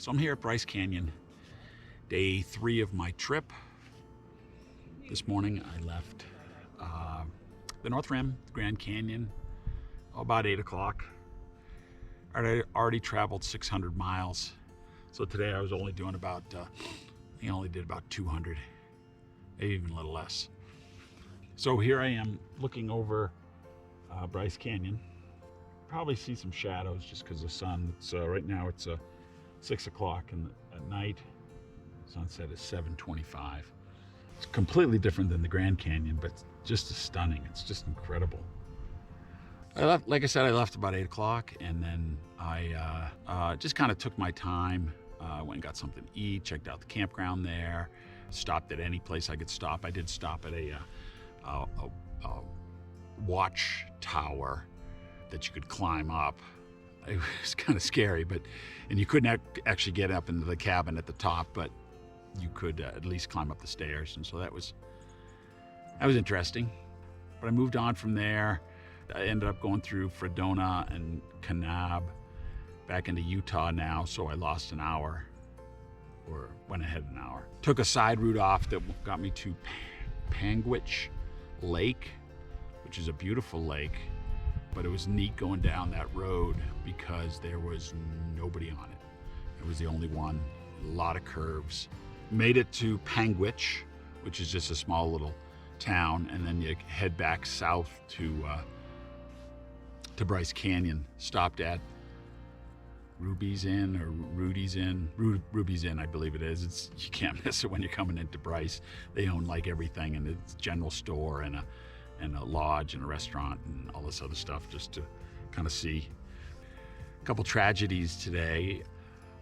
So I'm here at Bryce Canyon, day 3 of my trip. This morning I left the North Rim, the Grand Canyon, about 8 o'clock. I already traveled 600 miles. So today I was only doing about, I only did about 200, maybe even a little less. So here I am looking over Bryce Canyon. Probably see some shadows just because of the sun. It's right now it's 6 o'clock at night. Sunset is 7:25. It's completely different than the Grand Canyon, but just as stunning. It's just incredible. Like I said, I left about 8 o'clock, and then I just kind of took my time. Went and got something to eat, checked out the campground there, stopped at any place I could stop. I did stop at a watch tower that you could climb up. It was kind of scary, and you couldn't actually get up into the cabin at the top, but you could at least climb up the stairs, and so that was interesting. But I moved on from there. I ended up going through Fredonia and Kanab back into Utah now, so I lost an hour, or went ahead an hour. Took a side route off that got me to Panguitch Lake, which is a beautiful lake, but it was neat going down that road because there was nobody on it. It was the only one, a lot of curves. Made it to Panguitch, which is just a small little town, and then you head back south to Bryce Canyon. Stopped at Ruby's Inn or Rudy's Inn. Ruby's Inn, I believe it is. You can't miss it when you're coming into Bryce. They own like everything, and it's a general store and a lodge and a restaurant and all this other stuff, just to kind of see. A couple tragedies today.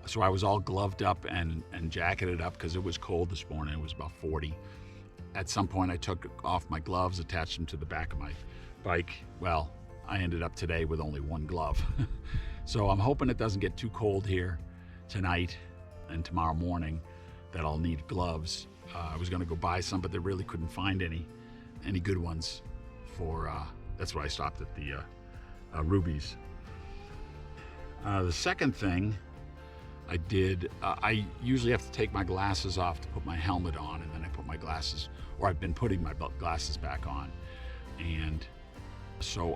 So I was all gloved up and jacketed up because it was cold this morning. It was about 40. At some point I took off my gloves, attached them to the back of my bike. Well, I ended up today with only one glove. So I'm hoping it doesn't get too cold here tonight and tomorrow morning that I'll need gloves. I was gonna go buy some, but they really couldn't find any good ones for, that's why I stopped at the Ruby's. The second thing I did, I usually have to take my glasses off to put my helmet on, and then I put my glasses, or I've been putting my glasses back on. And so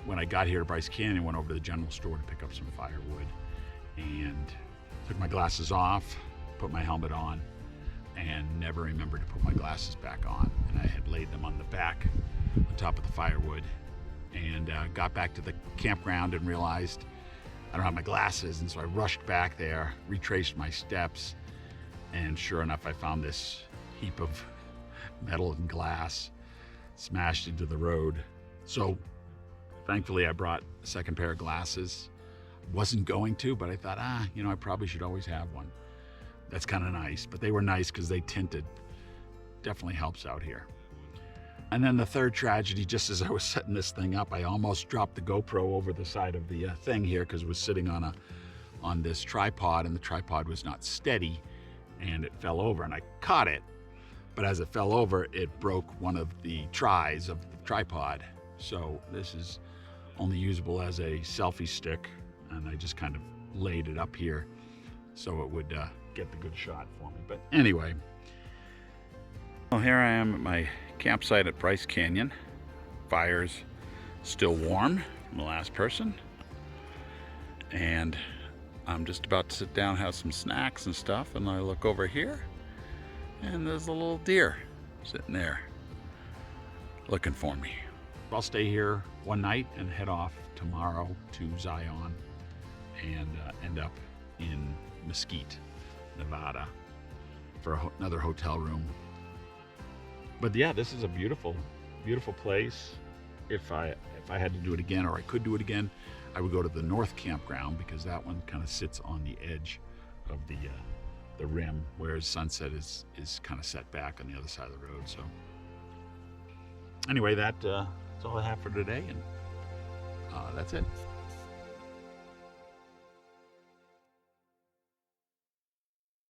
when I got here to Bryce Canyon, I went over to the general store to pick up some firewood and took my glasses off, put my helmet on, and never remembered to put my glasses back on. And I had laid them on the back, on top of the firewood, and got back to the campground and realized I don't have my glasses. And so I rushed back there, retraced my steps, and sure enough, I found this heap of metal and glass smashed into the road. So thankfully I brought a second pair of glasses. Wasn't going to, but I thought, I probably should always have one. That's kind of nice, but they were nice because they tinted. Definitely helps out here. And then the third tragedy, just as I was setting this thing up, I almost dropped the GoPro over the side of the thing here because it was sitting on this tripod, and the tripod was not steady, and it fell over, and I caught it. But as it fell over, it broke one of the tries of the tripod. So this is only usable as a selfie stick, and I just kind of laid it up here so it would get the good shot for me. But anyway, well, here I am at my campsite at Bryce Canyon. Fire's still warm from the last person, and I'm just about to sit down, have some snacks and stuff, and I look over here and there's a little deer sitting there looking for me. I'll stay here one night and head off tomorrow to Zion and end up in Mesquite, Nevada for another hotel room. But yeah, this is a beautiful, beautiful place. If I had to do it again, or I could do it again, I would go to the North Campground because that one kind of sits on the edge of the rim, whereas Sunset is kind of set back on the other side of the road. So anyway, that's all I have for today, and that's it.